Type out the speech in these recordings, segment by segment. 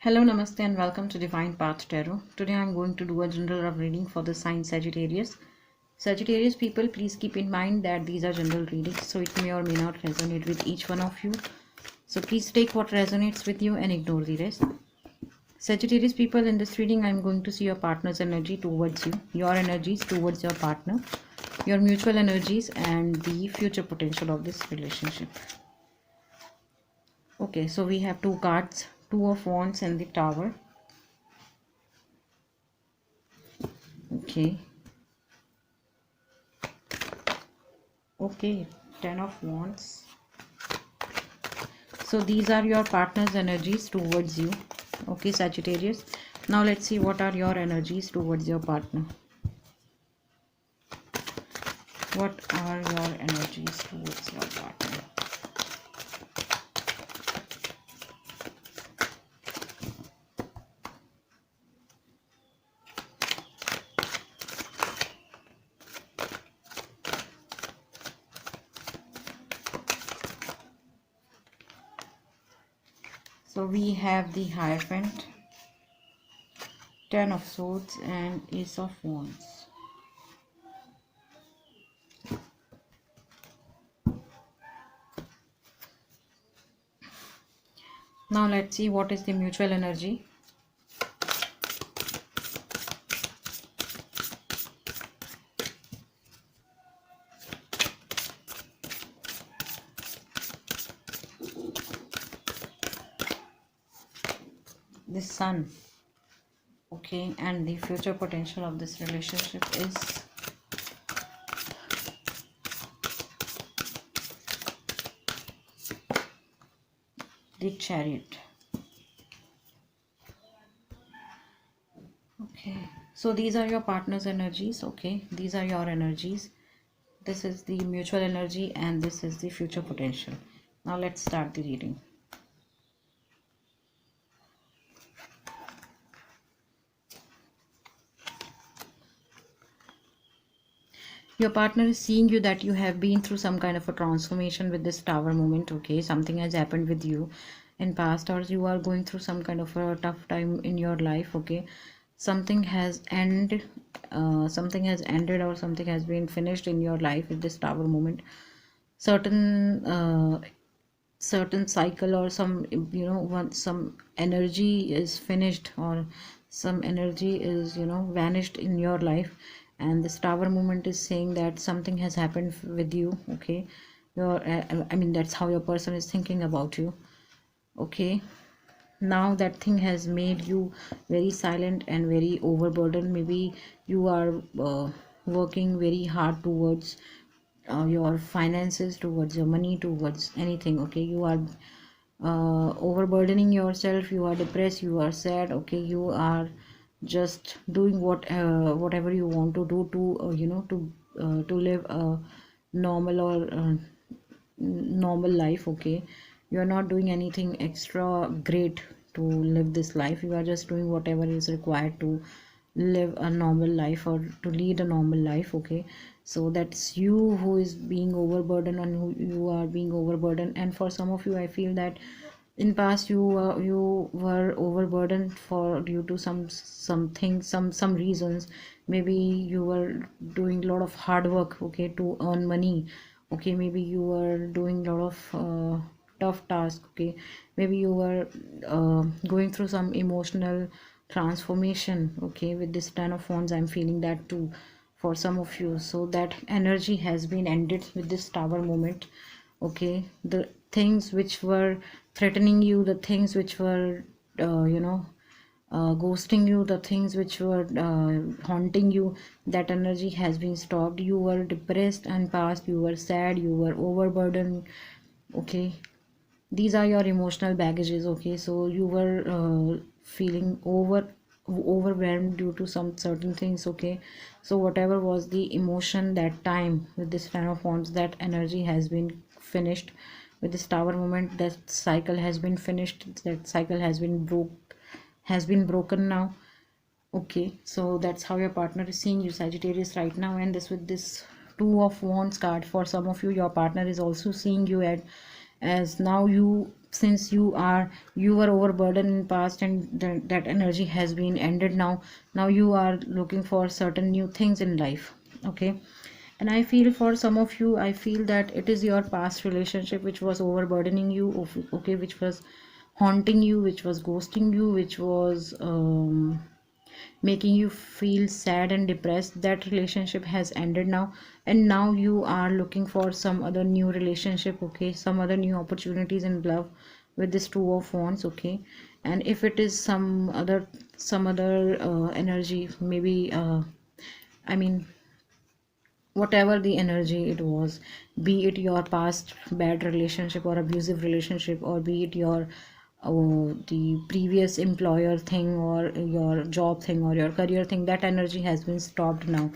Hello, Namaste, and welcome to Divine Path Tarot. Today I'm going to do a general love reading for the sign Sagittarius. Sagittarius people, please keep in mind that these are general readings, so it may or may not resonate with each one of you. So please take what resonates with you and ignore the rest. Sagittarius people, in this reading I'm going to see your partner's energy towards you, your energies towards your partner, your mutual energies, and the future potential of this relationship. Okay, so we have two cards, Two of Wands and the Tower. Okay, Ten of Wands. So these are your partner's energies towards you. Okay, Sagittarius. Now let's see what are your energies towards your partner. What are your energies towards your partner? So we have the Hierophant, Ten of Swords, and Ace of Wands. Now let's see what is the mutual energy. The Sun. Okay, and the future potential of this relationship is the Chariot. Okay, so these are your partner's energies. Okay, these are your energies. This is the mutual energy and this is the future potential. Now let's start the reading. Your partner is seeing you that you have been through some kind of a transformation with this Tower moment. Okay, something has happened with you in past, or you are going through some kind of a tough time in your life. Okay, something has ended, or something has been finished in your life with this Tower moment. Certain cycle or some, once some energy is finished or some energy is vanished in your life, and this Tower moment is saying that something has happened with you. Okay, that's how your person is thinking about you. Okay, now that thing has made you very silent and very overburdened. Maybe you are working very hard towards your finances, towards your money, towards anything. Okay, you are overburdening yourself, you are depressed, you are sad. Okay, you are just doing whatever you want to do to to live a normal or normal life. Okay, you are not doing anything extra great to live this life. You are just doing whatever is required to live a normal life or to lead a normal life. Okay, so that's you who is being overburdened and who you are being overburdened. And for some of you, I feel that in past you were overburdened for due to something, some reasons. Maybe you were doing a lot of hard work, okay, to earn money. Okay, maybe you were doing a lot of tough tasks. Okay, maybe you were going through some emotional transformation. Okay, with this Ten of Wands, I'm feeling that too for some of you. So that energy has been ended with this Tower moment. Okay, the things which were threatening you, the things which were ghosting you, the things which were haunting you, that energy has been stopped. You were depressed and past, you were sad, you were overburdened. Okay, these are your emotional baggages. Okay, so you were feeling overwhelmed due to some certain things. Okay, so whatever was the emotion that time with this Ten of Wands, that energy has been finished with this Tower moment. That cycle has been finished, that cycle has been broken now. Okay, so that's how your partner is seeing you, Sagittarius, right now. And this with this Two of Wands card, for some of you, your partner is also seeing you as now you since you were overburdened in past, and that energy has been ended now. Now you are looking for certain new things in life. Okay. And I feel for some of you, I feel that it is your past relationship which was overburdening you. Okay, which was haunting you, which was ghosting you, which was making you feel sad and depressed. That relationship has ended now, and now you are looking for some other new relationship. Okay, some other new opportunities in love with this two of wands. Okay. And if it is some other energy, maybe I mean, whatever the energy it was, be it your past bad relationship or abusive relationship, or be it your the previous employer thing, or your job thing, or your career thing, that energy has been stopped now.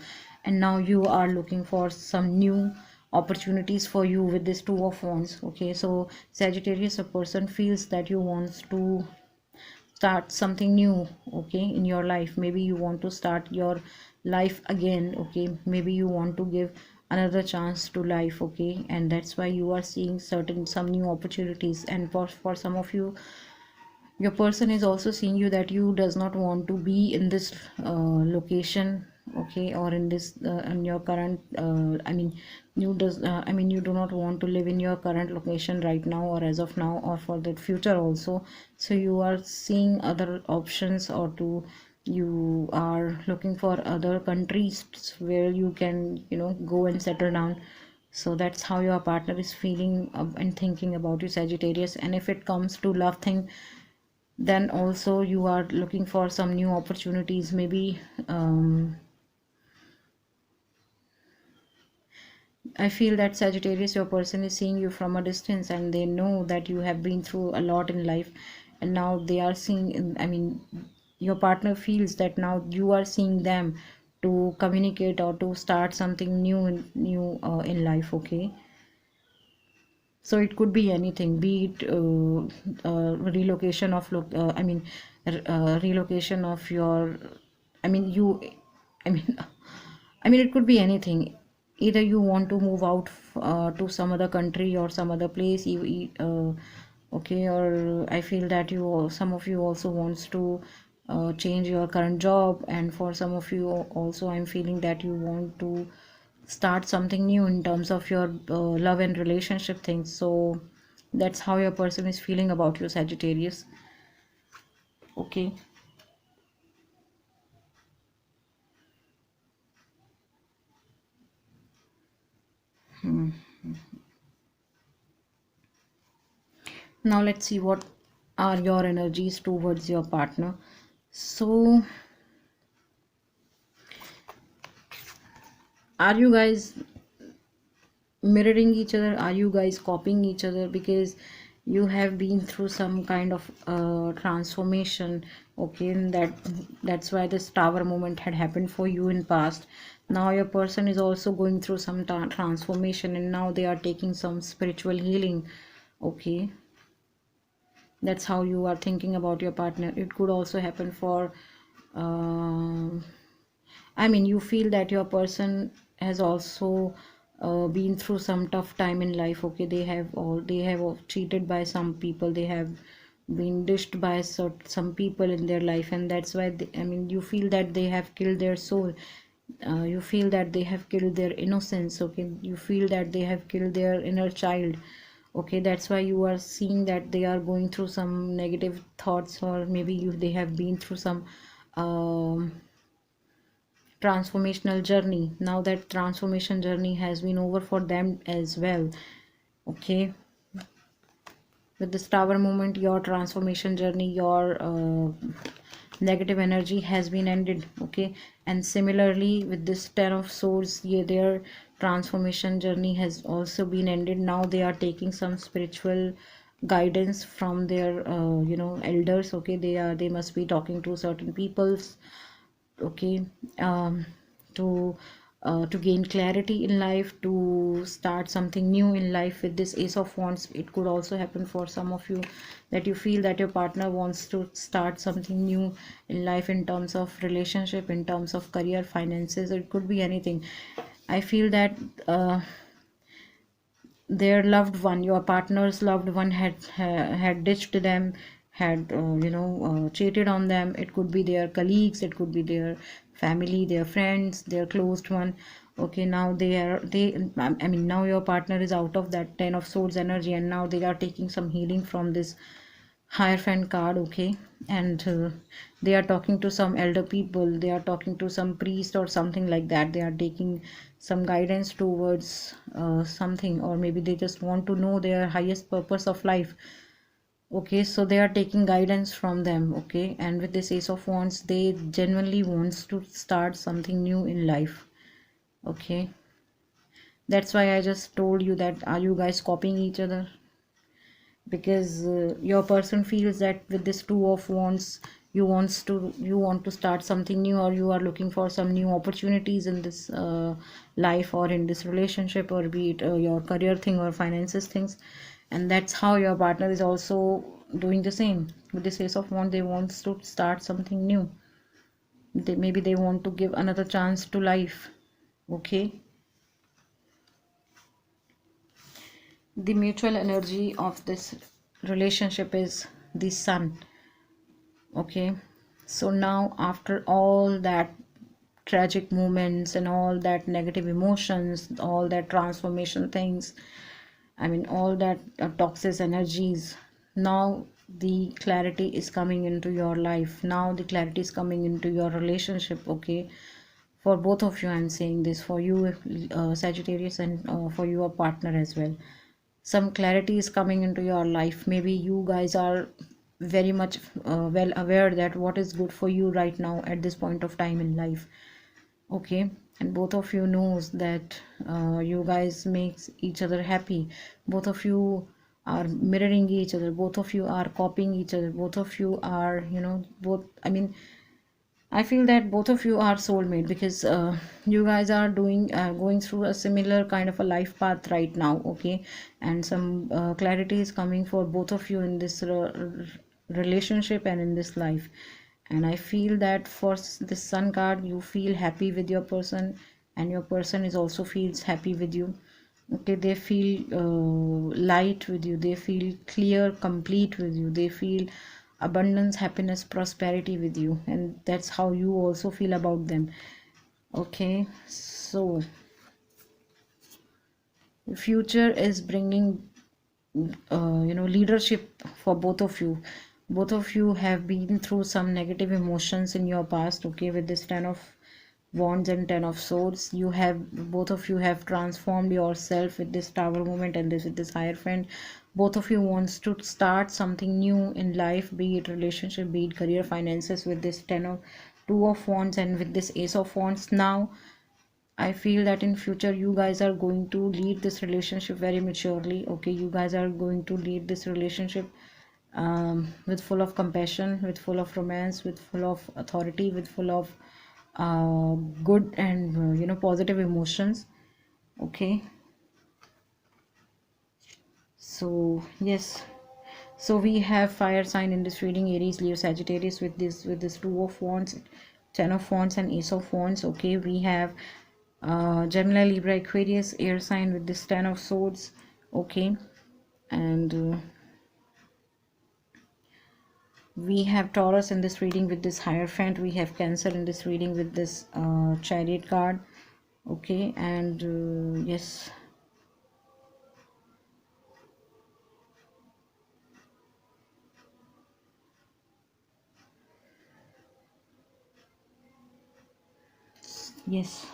And now you are looking for some new opportunities for you with this two of wands. Okay. So Sagittarius, a person feels that you wants to start something new. Okay, in your life, maybe you want to start your life again. Okay, maybe you want to give another chance to life. Okay, and that's why you are seeing some new opportunities. And for some of you, your person is also seeing you that you does not want to be in this location. Okay, or in this in your current you do not want to live in your current location right now, or as of now, or for the future also. So you are seeing other options, or to you are looking for other countries where you can go and settle down. So that's how your partner is feeling and thinking about you, Sagittarius. And if it comes to love thing, then also you are looking for some new opportunities. Maybe I feel that, Sagittarius, your person is seeing you from a distance, and they know that you have been through a lot in life, and now they are seeing, your partner feels that now you are seeing them to communicate or to start something new in life. Okay. So it could be anything, be it relocation of relocation of your, I mean you I mean it could be anything. Either you want to move out to some other country or some other place. Okay, or I feel that some of you also wants to change your current job, and for some of you also, I'm feeling that you want to start something new in terms of your love and relationship things. So that's how your person is feeling about you, Sagittarius. Okay. Hmm. Now let's see what are your energies towards your partner. So are you guys mirroring each other? Are you guys copying each other? Because you have been through some kind of transformation. Okay, and that's why this tower moment had happened for you in past. Now your person is also going through some transformation, and now they are taking some spiritual healing. Okay, that's how you are thinking about your partner. It could also happen for um you feel that your person has also been through some tough time in life. Okay, they have cheated by some people, they have been dished by some people in their life, and that's why you feel that they have killed their soul. You feel that they have killed their innocence. Okay, you feel that they have killed their inner child. Okay, that's why you are seeing that they are going through some negative thoughts, or maybe they have been through some um, transformational journey. Now that transformation journey has been over for them as well. Okay, with this tower moment, your transformation journey, your negative energy has been ended. Okay, and similarly with this ten of swords, yeah, their transformation journey has also been ended. Now they are taking some spiritual guidance from their elders. Okay, they must be talking to certain peoples. Okay, um, to gain clarity in life, to start something new in life. With this ace of wands, it could also happen for some of you that you feel that your partner wants to start something new in life, in terms of relationship, in terms of career, finances. It could be anything. I feel that their loved one, your partner's loved one had ditched them, had cheated on them. It could be their colleagues, it could be their family, their friends, their closed one. Okay, now I mean, now your partner is out of that 10 of swords energy, and now they are taking some healing from this Hierophant card. Okay, and they are talking to some elder people, they are talking to some priest or something like that. They are taking some guidance towards something, or maybe they just want to know their highest purpose of life. Okay, so they are taking guidance from them. Okay, and with this Ace of Wands, they genuinely wants to start something new in life. Okay, that's why I just told you that, are you guys copying each other? Because your person feels that with this Two of Wands, you want to start something new, or you are looking for some new opportunities in this life, or in this relationship, or be it your career thing or finances things. And that's how your partner is also doing the same. With this Ace of Wands, they want to start something new. Maybe they want to give another chance to life. Okay, the mutual energy of this relationship is the Sun. Okay, so now after all that tragic moments and all that negative emotions, all that transformation things, I mean, all that toxic energies, now the clarity is coming into your life. Now the clarity is coming into your relationship. Okay, for both of you, I'm saying this for you, Sagittarius, and for your partner as well. Some clarity is coming into your life. Maybe you guys are very much well aware that what is good for you right now at this point of time in life. Okay, and both of you knows that you guys makes each other happy. Both of you are mirroring each other, both of you are copying each other, both of you are, both, I mean, I feel that both of you are soulmate, because you guys are doing going through a similar kind of a life path right now. Okay, and some clarity is coming for both of you in this relationship and in this life. And I feel that for this Sun card, you feel happy with your person, and your person is also feels happy with you. Okay, they feel light with you, they feel clear, complete with you, they feel abundance, happiness, prosperity with you, and that's how you also feel about them. Okay, so the future is bringing leadership for both of you. Both of you have been through some negative emotions in your past. Okay, with this 10 of Wands and 10 of Swords, you have, both of you have transformed yourself with this Tower moment and this with this Hierophant. Both of you wants to start something new in life, be it relationship, be it career, finances, with this 10 of Two of Wands and with this Ace of Wands. Now I feel that in future you guys are going to lead this relationship very maturely. Okay, you guys are going to lead this relationship with full of compassion, with full of romance, with full of authority, with full of good and positive emotions. Okay, so yes, so we have fire sign in this reading: Aries, Leo, Sagittarius, with this Two of Wands, 10 of Wands, and Ace of Wands. Okay, we have Gemini, Libra, Aquarius, air sign with this 10 of Swords. Okay, and we have Taurus in this reading with this Hierophant. We have Cancer in this reading with this Chariot card. Okay, and yes, yes,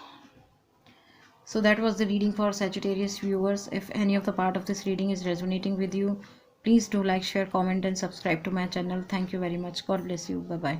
so that was the reading for Sagittarius viewers. If any of the part of this reading is resonating with you, please do like, share, comment, and subscribe to my channel. Thank you very much. God bless you. Bye bye.